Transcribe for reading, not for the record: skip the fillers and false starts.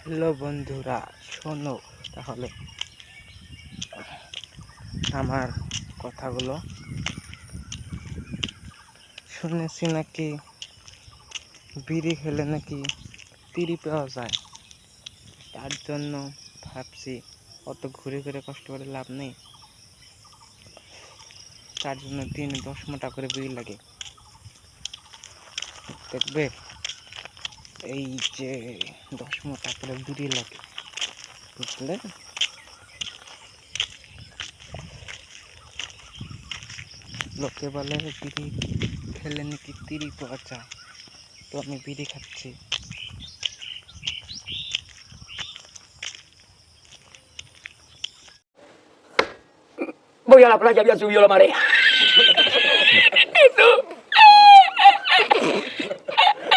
Hello বন্ধুরা, শোনো তাহলে আমার কথাগুলো। শুনেছি নাকি বিড়ি খেলে নাকি তিরি পাওয়া যায়। তার জন্য ভাবছি অত ঘুরে ঘুরে কষ্ট করে লাভ নেই। তার জন্য দিনে 10 মোটা করে বিড়ি লাগে। দেখবে, এই যে 10 মোটা করে বিড়ি লাগে, বুঝলে? লোকে বলে বিড়ি খেলে নাকি তিরি পাওয়া যায়, তো আমি বিড়ি খাচ্ছি। Voy a la playa, había subido la marea. Eso.